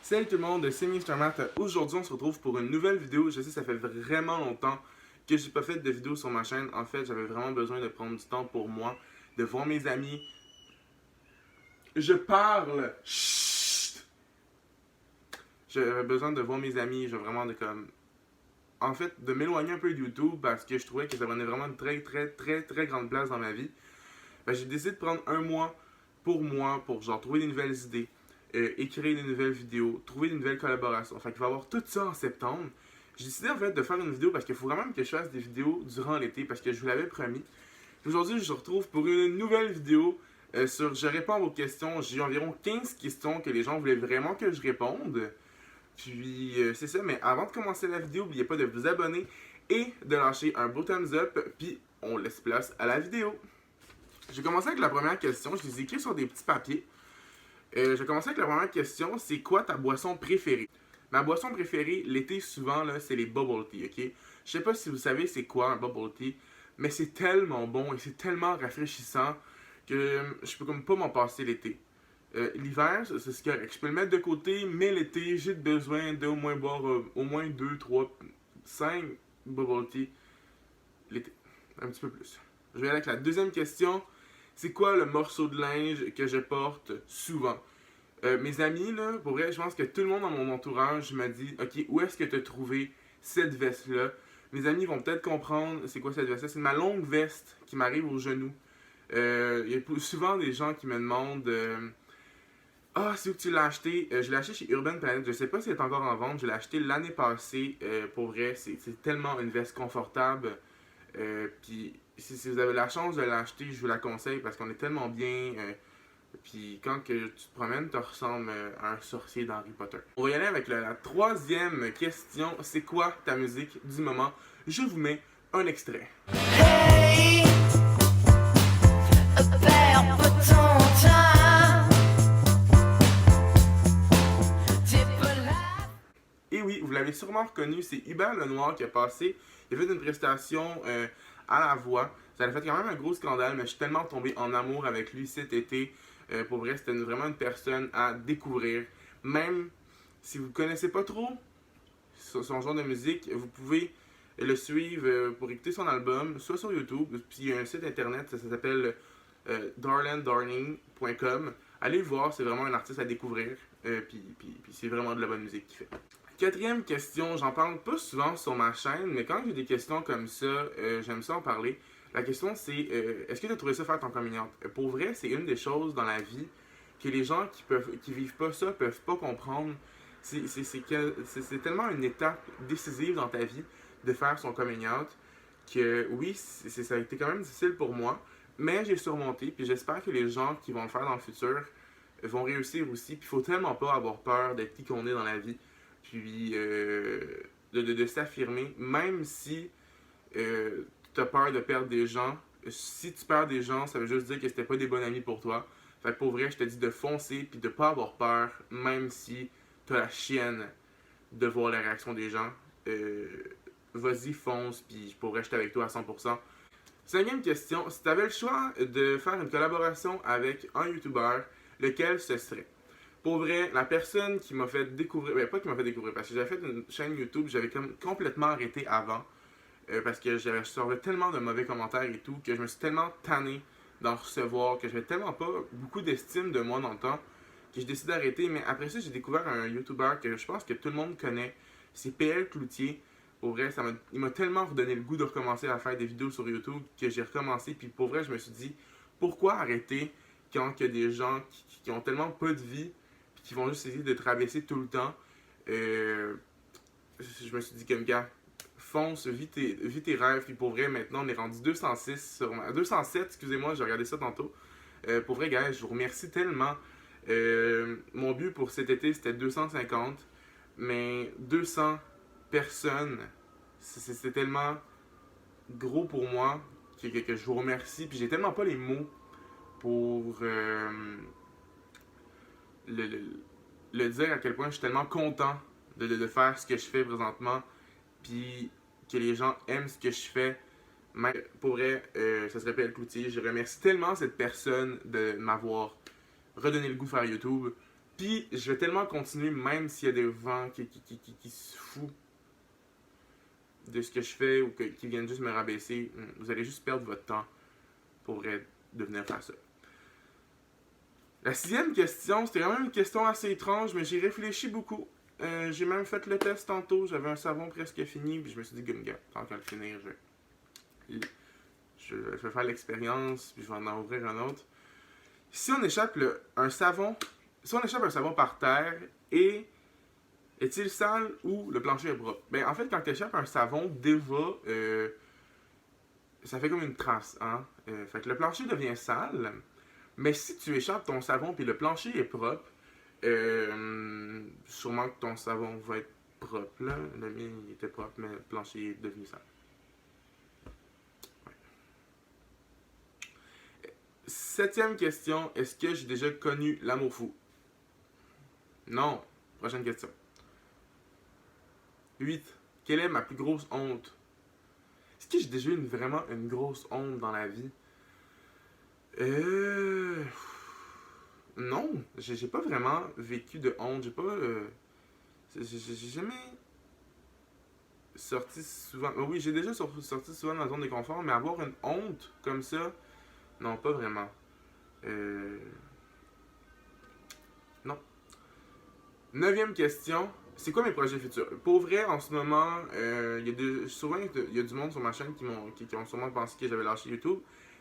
Salut tout le monde, c'est Mr. Matt. Aujourd'hui, on se retrouve pour une nouvelle vidéo. Je sais, ça fait vraiment longtemps que j'ai pas fait de vidéo sur ma chaîne. En fait, j'avais vraiment besoin de prendre du temps pour moi, de voir mes amis. Je parle! Chut! J'avais besoin de voir mes amis, vraiment de comme... En fait, de m'éloigner un peu de YouTube parce que je trouvais que ça prenait vraiment une très grande place dans ma vie. J'ai décidé de prendre un mois pour genre trouver des nouvelles idées, écrire des nouvelles vidéos, trouver des nouvelles collaborations. Fait qu'il va y avoir tout ça en septembre. J'ai décidé en fait de faire une vidéo parce qu'il faut vraiment que je fasse des vidéos durant l'été parce que je vous l'avais promis. Aujourd'hui, je vous retrouve pour une nouvelle vidéo sur je réponds à vos questions. J'ai eu environ 15 questions que les gens voulaient vraiment que je réponde. Puis c'est ça, mais avant de commencer la vidéo, n'oubliez pas de vous abonner et de lâcher un beau thumbs up. Puis on laisse place à la vidéo. Je vais commencer avec la première question. Je les ai écrits sur des petits papiers. Je vais commencer avec la première question. C'est quoi ta boisson préférée? Ma boisson préférée, l'été souvent, là, c'est les bubble tea, ok? Je sais pas si vous savez c'est quoi un bubble tea, mais c'est tellement bon et c'est tellement rafraîchissant que je peux comme pas m'en passer l'été. L'hiver, c'est ce correct. Je peux le mettre de côté, mais l'été, j'ai besoin d'au moins boire au moins 2, 3, 5 bubble tea l'été. Un petit peu plus. Je vais aller avec la deuxième question. C'est quoi le morceau de linge que je porte souvent? Mes amis, là, pour vrai, je pense que tout le monde dans mon entourage m'a dit ok, où est-ce que tu as trouvé cette veste-là? Mes amis vont peut-être comprendre c'est quoi cette veste-là. C'est ma longue veste qui m'arrive aux genoux. Il y a souvent des gens qui me demandent ah, c'est où que tu l'as acheté? Je l'ai acheté chez Urban Planet. Je sais pas si elle est encore en vente. Je l'ai acheté l'année passée. Pour vrai, c'est tellement une veste confortable. Puis si vous avez la chance de l'acheter, je vous la conseille parce qu'on est tellement bien. Puis quand que tu te promènes, tu ressembles à un sorcier d'Harry Potter. On va y aller avec la troisième question. C'est quoi ta musique du moment? Je vous mets un extrait. Hey, perds pas ton temps. T'es pas là. Et oui, vous l'avez sûrement reconnu, c'est Hubert Lenoir qui a passé. Il a fait une prestation à la voix. Ça a fait quand même un gros scandale, mais je suis tellement tombé en amour avec lui cet été. Pour vrai, c'était vraiment une personne à découvrir. Même si vous ne connaissez pas trop son genre de musique, vous pouvez le suivre pour écouter son album, soit sur YouTube, puis il y a un site internet, ça s'appelle darlanddarning.com. Allez le voir, c'est vraiment un artiste à découvrir, puis c'est vraiment de la bonne musique qu'il fait. Quatrième question, j'en parle pas souvent sur ma chaîne, mais quand j'ai des questions comme ça, j'aime ça en parler. La question c'est, est-ce que tu as trouvé ça faire ton coming out? Pour vrai, c'est une des choses dans la vie que les gens qui vivent pas ça peuvent pas comprendre. C'est tellement une étape décisive dans ta vie de faire son coming out que oui, ça a été quand même difficile pour moi, mais j'ai surmonté, puis j'espère que les gens qui vont le faire dans le futur vont réussir aussi. Puis il faut tellement pas avoir peur d'être qui qu'on est dans la vie, puis de s'affirmer, même si tu as peur de perdre des gens. Si tu perds des gens, ça veut juste dire que c'était pas des bons amis pour toi. Fait que pour vrai, je te dis de foncer puis de pas avoir peur, même si tu as la chienne de voir la réaction des gens. Vas-y, fonce, puis pour vrai, j'étais avec toi à 100%. Cinquième question, si tu avais le choix de faire une collaboration avec un YouTuber, lequel ce serait? Pour vrai, la personne qui m'a fait découvrir, pas qui m'a fait découvrir, parce que j'avais fait une chaîne YouTube, j'avais complètement arrêté avant, parce que je recevais tellement de mauvais commentaires et tout, que je me suis tellement tanné d'en recevoir, que j'avais tellement pas beaucoup d'estime de moi dans le temps, que j'ai décidé d'arrêter. Mais après ça, j'ai découvert un YouTuber que je pense que tout le monde connaît, c'est PL Cloutier. Pour vrai, il m'a tellement redonné le goût de recommencer à faire des vidéos sur YouTube que j'ai recommencé. Puis pour vrai, je me suis dit, pourquoi arrêter quand il y a des gens qui ont tellement peu de vie puis qui vont juste essayer de te rabaisser tout le temps. Je me suis dit comme gars, fonce, vis tes rêves. Puis pour vrai, maintenant, on est rendu 206 207, excusez-moi, j'ai regardé ça tantôt. Pour vrai, gars, je vous remercie tellement. Mon but pour cet été, c'était 250. Mais 200 personnes, c'est tellement gros pour moi que je vous remercie. Puis j'ai tellement pas les mots pour le, le, le dire à quel point je suis tellement content de faire ce que je fais présentement. Puis que les gens aiment ce que je fais. Mais pour vrai, ça se répète Cloutier. Je remercie tellement cette personne de m'avoir redonné le goût de faire YouTube. Puis je vais tellement continuer, même s'il y a des vents qui se foutent de ce que je fais ou qui viennent juste me rabaisser. Vous allez juste perdre votre temps pour de venir faire ça. La 6e question, c'était quand même une question assez étrange, mais j'ai réfléchi beaucoup. J'ai même fait le test tantôt, j'avais un savon presque fini, puis je me suis dit, gars, tant qu'à le finir, je vais faire l'expérience, puis je vais en ouvrir un autre. Si on échappe un savon par terre, est-il sale ou le plancher est propre? Ben, en fait, quand tu échappes un savon, déjà, ça fait comme une trace, hein? Fait que le plancher devient sale, mais si tu échappes ton savon puis le plancher est propre, sûrement que ton savon va être propre, là. Le mien, il était propre, mais le plancher est devenu sale. Ouais. 7e question, est-ce que j'ai déjà connu l'amour fou? Non. Prochaine question. 8. Quelle est ma plus grosse honte? Est-ce que j'ai déjà eu vraiment une grosse honte dans la vie? Non. J'ai pas vraiment vécu de honte. J'ai jamais sorti souvent. Oui, j'ai déjà sorti souvent dans la zone de confort, mais avoir une honte comme ça, non, pas vraiment. Non. 9e question. C'est quoi mes projets futurs? Pour vrai, en ce moment, souvent il y a du monde sur ma chaîne qui ont sûrement pensé que j'avais lâché YouTube.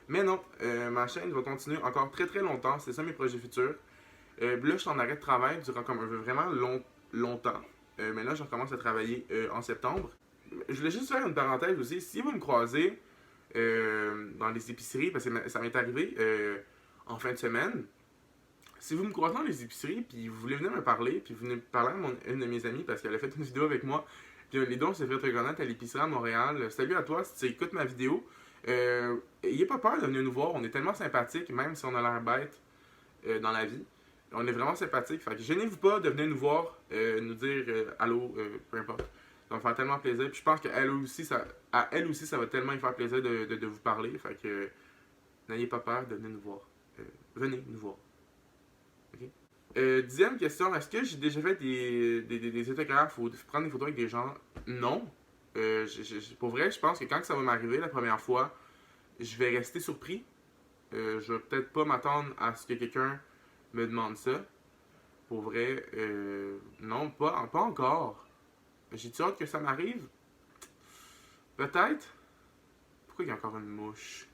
Mais non, ma chaîne va continuer encore très très longtemps. C'est ça mes projets futurs. Là, je suis en arrêt de travail durant comme vraiment longtemps. Mais là, je recommence à travailler en septembre. Je voulais juste faire une parenthèse aussi. Si vous me croisez dans les épiceries, parce que ça m'est arrivé en fin de semaine, si vous me croisez dans les épiceries, puis vous voulez venir me parler, puis vous venez parler à une de mes amies, parce qu'elle a fait une vidéo avec moi, puis les dons s'est fait reconnaître à l'épicerie à Montréal. Salut à toi, si tu écoutes ma vidéo. Ayez pas peur de venir nous voir, on est tellement sympathiques, même si on a l'air bête dans la vie. On est vraiment sympathiques, fait que gênez-vous pas de venir nous voir, nous dire allô, peu importe. Ça va me faire tellement plaisir, puis je pense qu'à elle aussi, ça va tellement lui faire plaisir de vous parler, fait que n'ayez pas peur de venir nous voir. Venez nous voir. Okay? 10e question, est-ce que j'ai déjà fait des autographes ou prendre des photos avec des gens? Non. Pour vrai, je pense que quand ça va m'arriver la première fois, je vais rester surpris. Je vais peut-être pas m'attendre à ce que quelqu'un me demande ça. Pour vrai, non, pas encore. J'ai-tu hâte que ça m'arrive? Peut-être. Pourquoi il y a encore une mouche?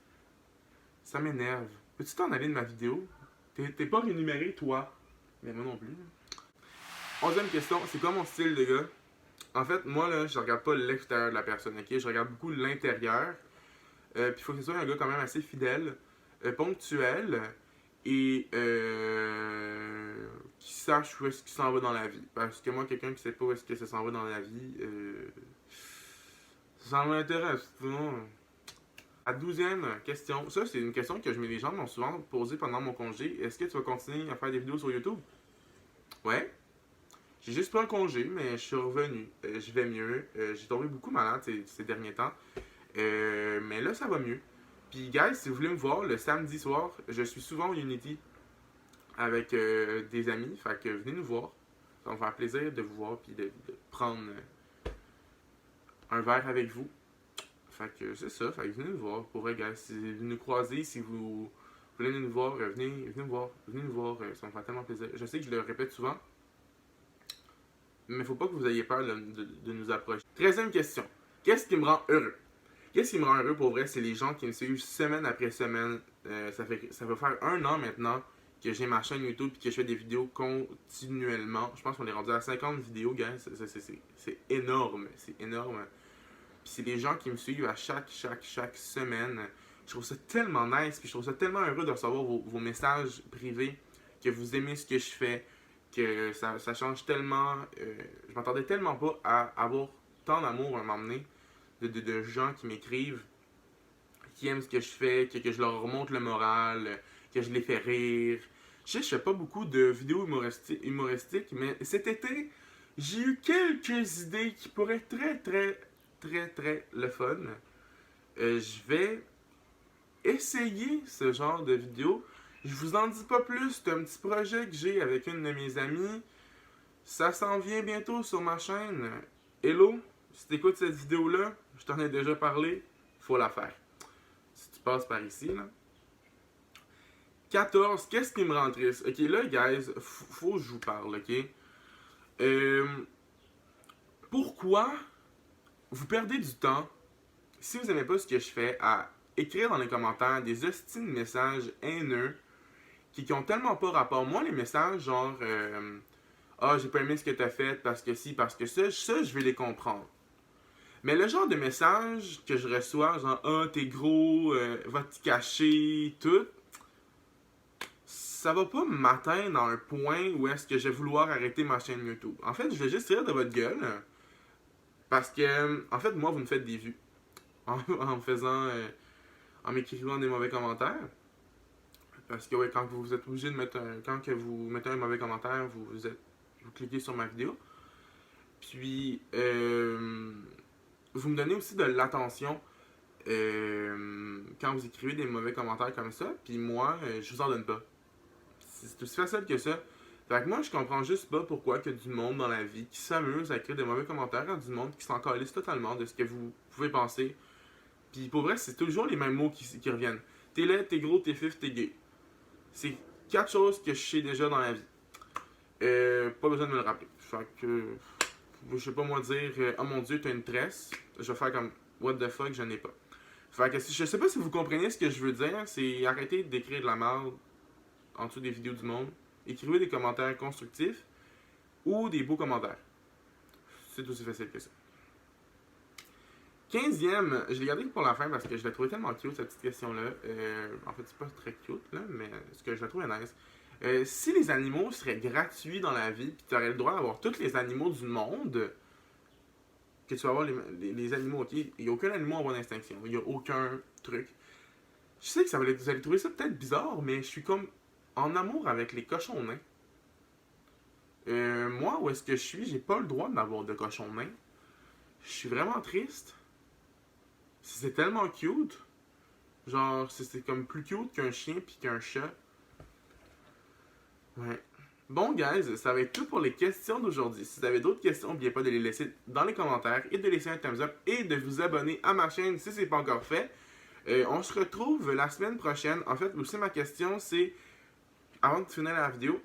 Ça m'énerve. Peux-tu t'en aller de ma vidéo? T'es pas rémunéré, toi. Mais moi non plus. 11e question, c'est quoi mon style de gars? En fait, moi, là, je regarde pas l'extérieur de la personne, ok? Je regarde beaucoup l'intérieur. Puis il faut que ce soit un gars quand même assez fidèle, ponctuel et qui sache où est-ce qu'il s'en va dans la vie. Parce que moi, quelqu'un qui sait pas où est-ce que ça s'en va dans la vie, ça m'intéresse. Non. La 12e question, ça c'est une question que les gens m'ont souvent posée pendant mon congé. Est-ce que tu vas continuer à faire des vidéos sur YouTube? Ouais. J'ai juste pris un congé, mais je suis revenu. Je vais mieux. J'ai tombé beaucoup malade ces derniers temps. Mais là, ça va mieux. Puis, guys, si vous voulez me voir, le samedi soir, je suis souvent au Unity avec des amis. Fait que venez nous voir. Ça va me faire plaisir de vous voir puis de prendre un verre avec vous. Fait que c'est ça. Fait que venez nous voir. Pour vrai, guys, si vous nous croisez, si vous voulez nous voir, venez nous voir. Venez nous voir. Ça va me faire tellement plaisir. Je sais que je le répète souvent. Mais faut pas que vous ayez peur de nous approcher. 13e question. Qu'est-ce qui me rend heureux? Qu'est-ce qui me rend heureux pour vrai? C'est les gens qui me suivent semaine après semaine. Ça va faire 1 an maintenant que j'ai ma chaîne YouTube et que je fais des vidéos continuellement. Je pense qu'on est rendu à 50 vidéos, gars. C'est énorme. C'est énorme. Puis c'est des gens qui me suivent à chaque semaine. Je trouve ça tellement nice. Puis je trouve ça tellement heureux de recevoir vos messages privés, que vous aimez ce que je fais, que ça change tellement. Je m'attendais tellement pas à avoir tant d'amour à un moment donné de gens qui m'écrivent, qui aiment ce que je fais, que je leur remonte le moral, que je les fais rire. Je sais, je fais pas beaucoup de vidéos humoristiques, mais cet été, j'ai eu quelques idées qui pourraient être très le fun. Je vais essayer ce genre de vidéo. Je vous en dis pas plus, c'est un petit projet que j'ai avec une de mes amies. Ça s'en vient bientôt sur ma chaîne. Hello, si t'écoutes cette vidéo-là, je t'en ai déjà parlé, faut la faire. Si tu passes par ici, là. 14, qu'est-ce qui me rend triste? Ok, là, guys, faut que je vous parle, ok? Pourquoi vous perdez du temps, si vous n'aimez pas ce que je fais, à écrire dans les commentaires des hosties de messages haineux qui ont tellement pas rapport? Moi, les messages genre ah, j'ai pas aimé ce que t'as fait parce que si, parce que ça, je vais les comprendre. Mais le genre de message que je reçois, genre ah, t'es gros, va te cacher, tout, ça va pas m'atteindre à un point où est-ce que je vais vouloir arrêter ma chaîne YouTube. En fait, je vais juste rire de votre gueule parce que, en fait, moi, vous me faites des vues en me faisant, en m'écrivant des mauvais commentaires. Parce que, ouais, quand vous êtes obligé de mettre quand que vous mettez un mauvais commentaire, vous cliquez sur ma vidéo. Puis, vous me donnez aussi de l'attention quand vous écrivez des mauvais commentaires comme ça. Puis moi, je vous en donne pas. C'est aussi facile que ça. Fait que moi, je comprends juste pas pourquoi que du monde dans la vie qui s'amuse à écrire des mauvais commentaires à du monde qui s'en calisse totalement de ce que vous pouvez penser. Puis pour vrai, c'est toujours les mêmes mots qui reviennent. T'es laid, t'es gros, t'es fif, t'es gay. C'est 4 choses que je sais déjà dans la vie. Pas besoin de me le rappeler. Fait que, je sais pas moi dire, oh mon dieu, t'as une tresse. Je vais faire comme, what the fuck, je n'ai pas. Fait que je sais pas si vous comprenez ce que je veux dire, c'est arrêter d'écrire de la merde en dessous des vidéos du monde. Écrivez des commentaires constructifs ou des beaux commentaires. C'est aussi facile que ça. 15e, je l'ai gardé pour la fin parce que je la trouvais tellement cute cette petite question-là. En fait, c'est pas très cute, là, mais ce que je la trouvais nice. Si les animaux seraient gratuits dans la vie, puis tu aurais le droit d'avoir tous les animaux du monde, que tu vas avoir les animaux, ok? Il n'y a aucun animal en voie d'extinction. Il n'y a aucun truc. Je sais que vous allez trouver ça peut-être bizarre, mais je suis comme en amour avec les cochons nains. Moi, où est-ce que je suis, j'ai pas le droit d'avoir de cochons nains. Je suis vraiment triste. C'est tellement cute. Genre, c'est comme plus cute qu'un chien puis qu'un chat. Ouais. Bon, guys, ça va être tout pour les questions d'aujourd'hui. Si vous avez d'autres questions, n'oubliez pas de les laisser dans les commentaires et de laisser un thumbs up et de vous abonner à ma chaîne si ce n'est pas encore fait. On se retrouve la semaine prochaine. En fait, aussi ma question, c'est, avant de finir la vidéo,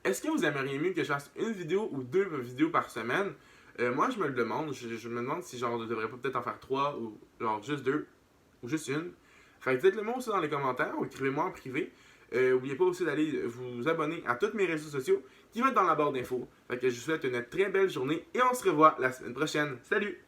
est-ce que vous aimeriez mieux que je fasse une vidéo ou 2 vidéos par semaine? Moi, je me le demande. Je me demande si genre, je devrais pas peut-être en faire 3 ou genre juste 2 ou juste une. Fait que dites-le moi aussi dans les commentaires ou écrivez-moi en privé. N'oubliez pas aussi d'aller vous abonner à tous mes réseaux sociaux qui vont être dans la barre d'infos. Fait que je vous souhaite une très belle journée et on se revoit la semaine prochaine. Salut!